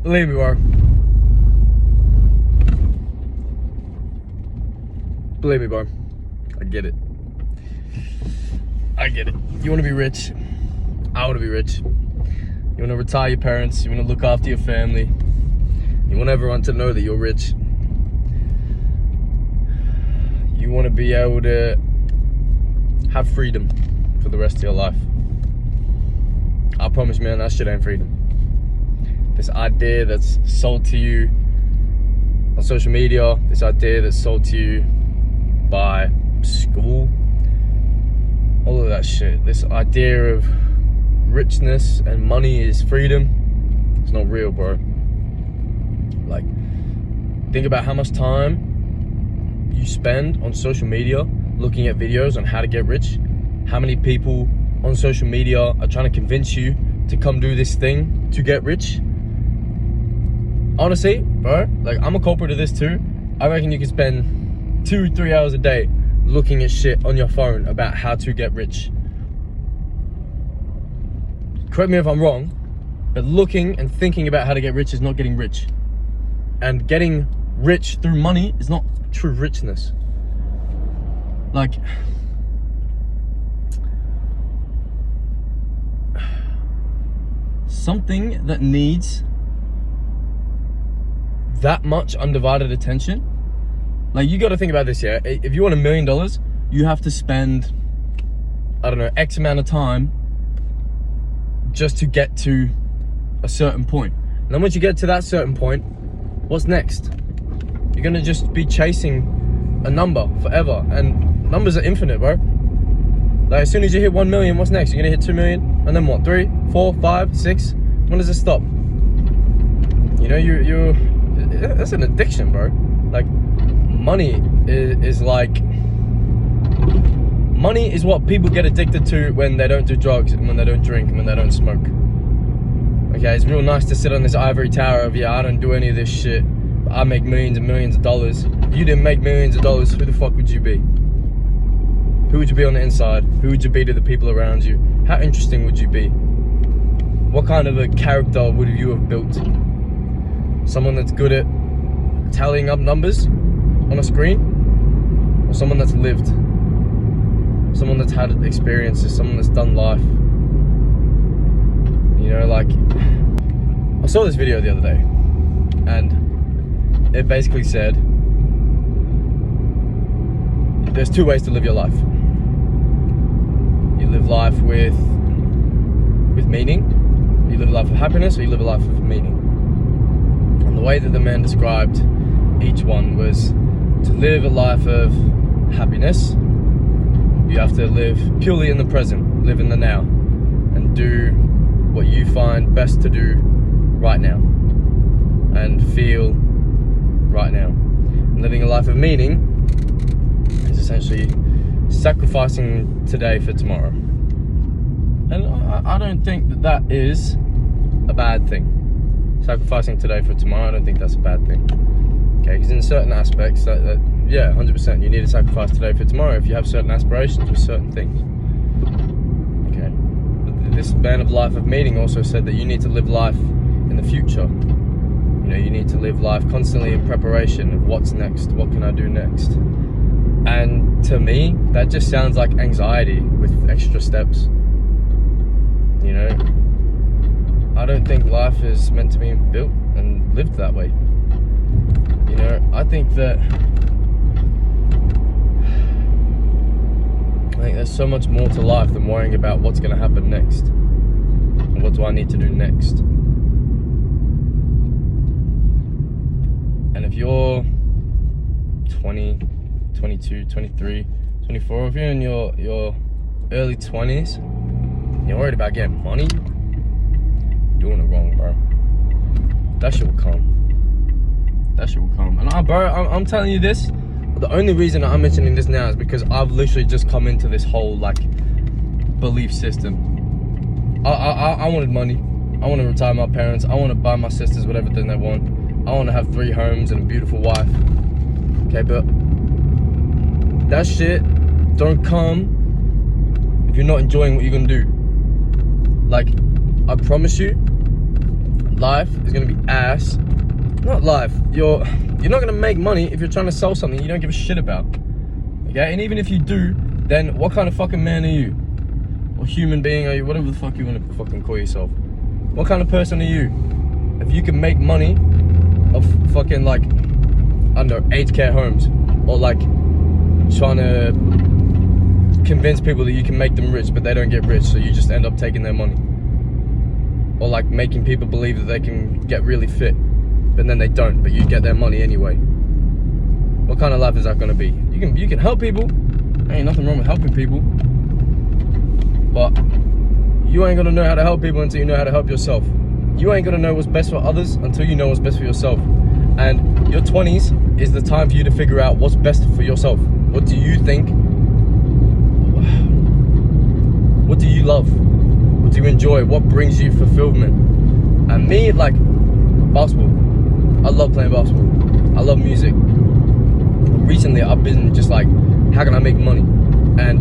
Believe me, bro. Believe me, bro. I get it. I get it. You want to be rich. I want to be rich. You want to retire your parents. You want to look after your family. You want everyone to know that you're rich. You want to be able to have freedom for the rest of your life. I promise, man, that shit ain't freedom. This idea that's sold to you on social media, this idea that's sold to you by school, all of that shit, this idea of richness and money is freedom, it's not real, bro. Like, think about how much time you spend on social media looking at videos on how to get rich. How many people on social media are trying to convince you to come do this thing to get rich? Honestly, bro, like, I'm a culprit of this too. I reckon you can spend 2-3 hours a day looking at shit on your phone about how to get rich. Correct me if I'm wrong, but looking and thinking about how to get rich is not getting rich. And getting rich through money is not true richness. Like, something that needs that much undivided attention, like, you got to think about this, yeah? If you want $1 million, you have to spend, I don't know, X amount of time just to get to a certain point. And then once you get to that certain point, what's next? You're gonna just be chasing a number forever, and numbers are infinite, bro. Like, as soon as you hit 1 million, what's next? You're gonna hit 2 million, and then what? 3, 4, 5, 6? When does it stop? You know, that's an addiction, bro. Like, money is like, money is what people get addicted to when they don't do drugs and when they don't drink and when they don't smoke. Okay, it's real nice to sit on this ivory tower of, yeah, I don't do any of this shit, but I make millions and millions of dollars. If you didn't make millions of dollars, who the fuck would you be? Who would you be on the inside? Who would you be to the people around you? How interesting would you be? What kind of a character would you have built? Someone that's good at tallying up numbers on a screen? Or someone that's lived? Someone that's had experiences, someone that's done life? You know, like, I saw this video the other day, and it basically said, there's 2 ways to live your life. You live life with meaning, you live a life of happiness, or you live a life of meaning. And the way that the man described each one was, to live a life of happiness, you have to live purely in the present, live in the now, and do what you find best to do right now, and feel right now. And living a life of meaning is essentially sacrificing today for tomorrow. And I don't think that that is a bad thing. Sacrificing today for tomorrow, I don't think that's a bad thing. Okay, because in certain aspects, yeah, 100%, you need to sacrifice today for tomorrow if you have certain aspirations with certain things. Okay, but this man of life of meaning also said that you need to live life in the future. You know, you need to live life constantly in preparation of what's next, what can I do next. And to me, that just sounds like anxiety with extra steps. You know, I don't think life is meant to be built and lived that way. You know, I think there's so much more to life than worrying about what's going to happen next and what do I need to do next. And if you're 20, 22, 23, 24, if you're in your early 20s, you're worried about getting money, doing it wrong, bro. That shit will come. That shit will come. And I'm telling you this, the only reason I'm mentioning this now is because I've literally just come into this whole, like, belief system. I wanted money. I want to retire my parents. I want to buy my sisters whatever thing they want. I want to have 3 homes and a beautiful wife. Okay, but that shit don't if you're not enjoying what you're gonna do. Like, I promise you, life is gonna be ass. Not life. You're not gonna make money if you're trying to sell something you don't give a shit about. Okay, and even if you do, then what kind of fucking man are you? Or human being are you? Whatever the fuck you want to fucking call yourself. What kind of person are you? If you can make money of fucking like, I don't know, aged care homes, or like trying to convince people that you can make them rich, but they don't get rich, so you just end up taking their money. Or like making people believe that they can get really fit, but then they don't, but you get their money anyway. What kind of life is that gonna be? You can help people. There ain't nothing wrong with helping people. But you ain't gonna know how to help people until you know how to help yourself. You ain't gonna know what's best for others until you know what's best for yourself. And your 20s is the time for you to figure out what's best for yourself. What do you think? What do you love? What do you enjoy? What brings you fulfillment? And me, like, basketball. I love playing basketball. I love music. Recently, I've been just like, how can I make money? And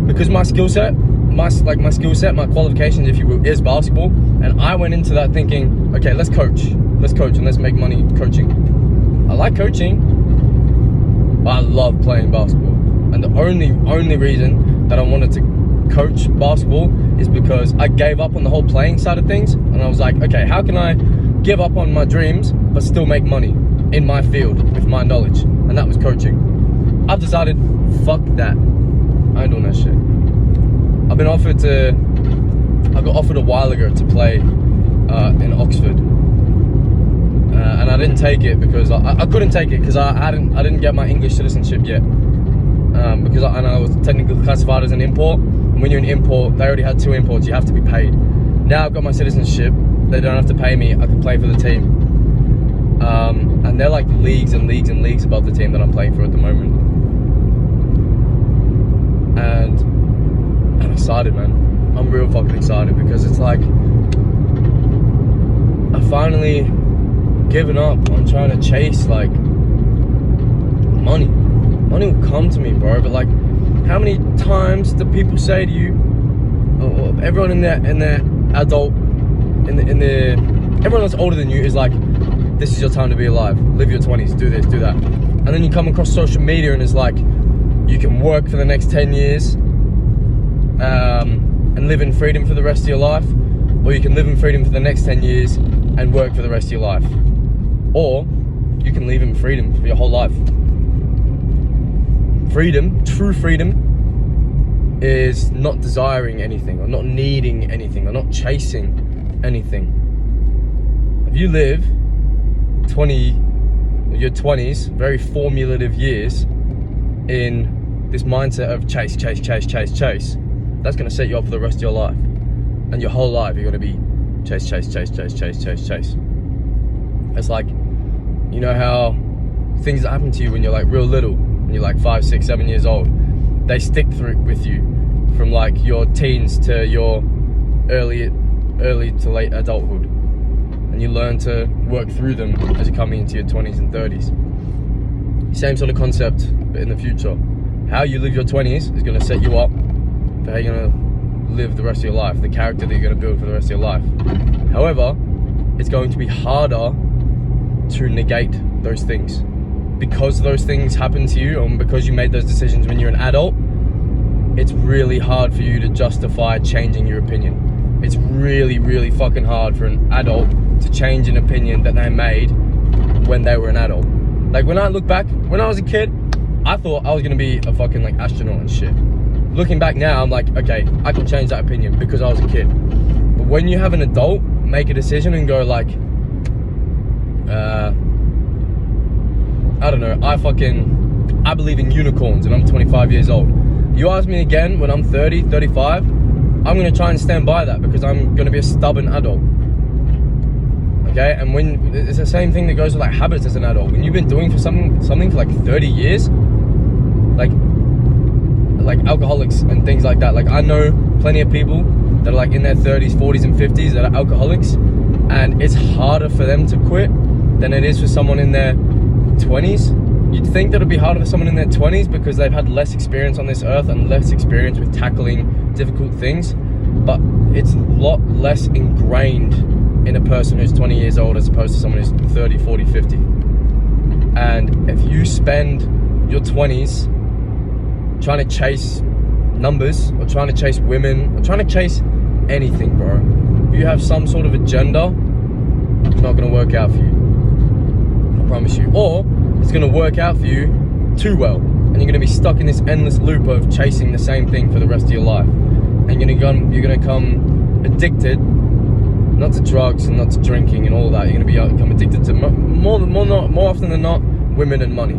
because my skill set, my qualifications, if you will, is basketball. And I went into that thinking, okay, let's coach and let's make money coaching. I like coaching, but I love playing basketball. And the only reason that I wanted to coach basketball is because I gave up on the whole playing side of things. And I was like, okay, how can I give up on my dreams, but still make money in my field with my knowledge? And that was coaching. I've decided, fuck that. I ain't doing that shit. I got offered a while ago to play in Oxford, and I didn't take it because I couldn't take it because I didn't get my English citizenship yet, because I was technically classified as an import. And when you're an import, they already had 2 imports. You have to be paid. Now I've got my citizenship. They don't have to pay me. I can play for the team, and they're like leagues and leagues and leagues above the team that I'm playing for at the moment. And I'm excited, man. I'm real fucking excited because it's like I finally given up on trying to chase like money. Money will come to me, bro. But like, how many times do people say to you, or everyone in their adult, everyone that's older than you is like, this is your time to be alive. Live your 20s. Do this, do that. And then you come across social media and it's like, you can work for the next 10 years. And live in freedom for the rest of your life, or you can live in freedom for the next 10 years and work for the rest of your life, or you can live in freedom for your whole life. Freedom, true freedom, is not desiring anything, or not needing anything, or not chasing anything. If you live your 20s, very formulative years, in this mindset of chase, that's going to set you up for the rest of your life. And your whole life, you're going to be chase. It's like, you know how things that happen to you when you're like real little, when you're like 5, 6, 7 years old, they stick through with you from like your teens to your early to late adulthood. And you learn to work through them as you come into your 20s and 30s. Same sort of concept, but in the future. How you live your 20s is going to set you up for how you're going to live the rest of your life, the character that you're going to build for the rest of your life. However, it's going to be harder to negate those things. Because those things happen to you, and because you made those decisions when you're an adult, it's really hard for you to justify changing your opinion. It's really, really fucking hard for an adult to change an opinion that they made when they were an adult. Like, when I look back, when I was a kid, I thought I was gonna be a fucking like astronaut and shit. Looking back now, I'm like, okay, I can change that opinion because I was a kid. But when you have an adult make a decision and go like, I don't know, I believe in unicorns and I'm 25 years old. You ask me again when I'm 30, 35, I'm gonna try and stand by that because I'm gonna be a stubborn adult. Okay, and when it's the same thing that goes with like habits as an adult. When you've been doing something for like 30 years, like alcoholics and things like that. Like, I know plenty of people that are like in their 30s, 40s and 50s that are alcoholics, and it's harder for them to quit than it is for someone in their 20s. You'd think that it'd be harder for someone in their 20s because they've had less experience on this earth and less experience with tackling difficult things, but it's a lot less ingrained in a person who's 20 years old as opposed to someone who's 30, 40, 50. And if you spend your 20s trying to chase numbers, or trying to chase women, or trying to chase anything, bro, if you have some sort of agenda, it's not going to work out for you. I promise you. Or it's going to work out for you too well, and you're going to be stuck in this endless loop of chasing the same thing for the rest of your life. And you're going to become addicted, not to drugs and not to drinking and all that. You're going to become addicted to more often than not, women and money.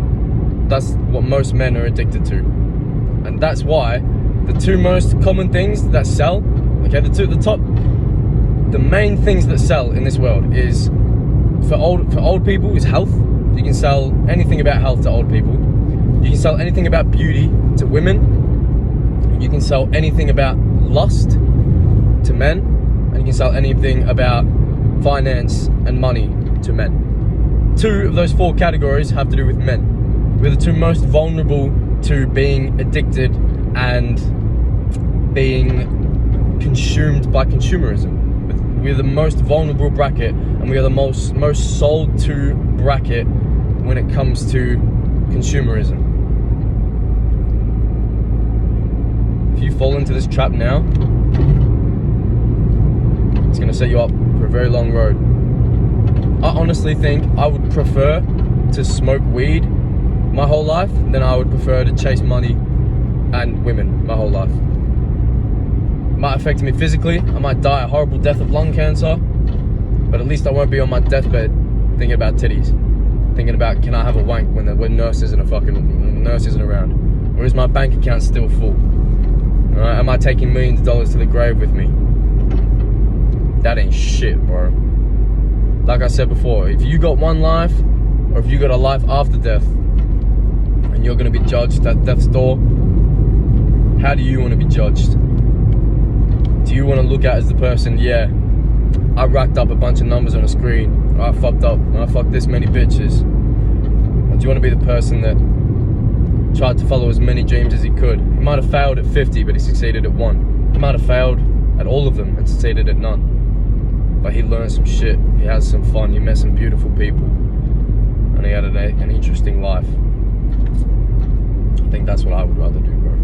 That's what most men are addicted to, and that's why the two most common things that sell, okay, the main things that sell in this world is for old people is health. You can sell anything about health to old people. You can sell anything about beauty to women. You can sell anything about lust to men, and you can sell anything about finance and money to men. 2 of those 4 categories have to do with men. We're the 2 most vulnerable to being addicted and being consumed by consumerism. We're the most vulnerable bracket, and we are the most sold to bracket when it comes to consumerism. If you fall into this trap now, it's going to set you up for a very long road. I honestly think I would prefer to smoke weed my whole life than I would prefer to chase money and women my whole life. It might affect me physically. I might die a horrible death of lung cancer, but at least I won't be on my deathbed thinking about titties, thinking about, can I have a wank when nurse isn't around, or is my bank account still full? All right, am I taking millions of dollars to the grave with me? That ain't shit, bro. Like I said before, if you got one life, or if you got a life after death, and you're going to be judged at death's door, how do you want to be judged? Do you want to look at as the person, yeah, I racked up a bunch of numbers on a screen, or I fucked up, and I fucked this many bitches? Or do you want to be the person that tried to follow as many dreams as he could? He might have failed at 50, but he succeeded at 1. He might have failed at all of them and succeeded at none. But he learned some shit, he had some fun, he met some beautiful people, and he had an interesting life. I think that's what I would rather do, bro.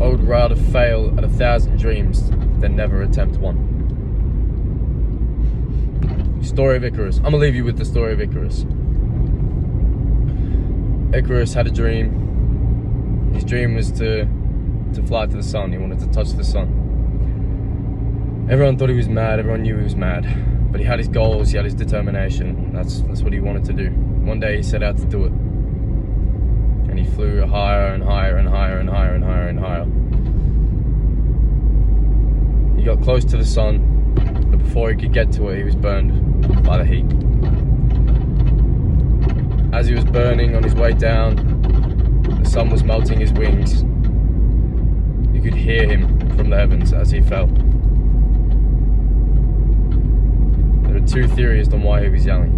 I would rather fail at 1,000 dreams than never attempt one. Story of Icarus. I'm gonna leave you with the story of Icarus. Icarus had a dream. His dream was to fly to the sun. He wanted to touch the sun. Everyone thought he was mad. Everyone knew he was mad. But he had his goals. He had his determination. That's what he wanted to do. One day he set out to do it. And he flew higher and higher and higher and higher and higher and higher. He got close to the sun, but before he could get to it, he was burned by the heat. As he was burning on his way down, the sun was melting his wings. You could hear him from the heavens as he fell. There are 2 theories on why he was yelling.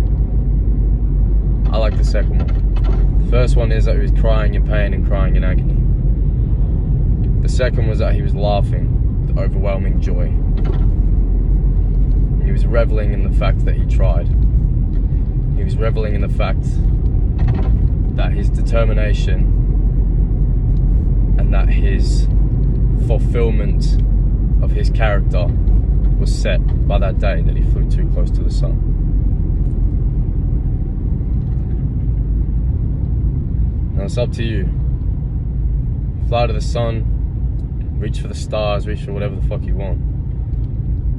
I like the second one. The first one is that he was crying in pain and crying in agony. The second was that he was laughing with overwhelming joy. He was reveling in the fact that he tried. He was reveling in the fact that his determination and that his fulfillment of his character was set by that day that he flew too close to the sun. Now it's up to you. Fly to the sun, reach for the stars, reach for whatever the fuck you want.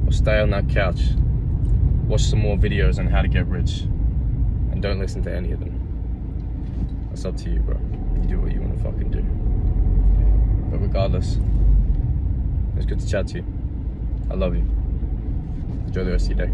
Or stay on that couch, watch some more videos on how to get rich, and don't listen to any of them. That's up to you, bro. You do what you want to fucking do. But regardless, it's good to chat to you. I love you. Enjoy the rest of your day.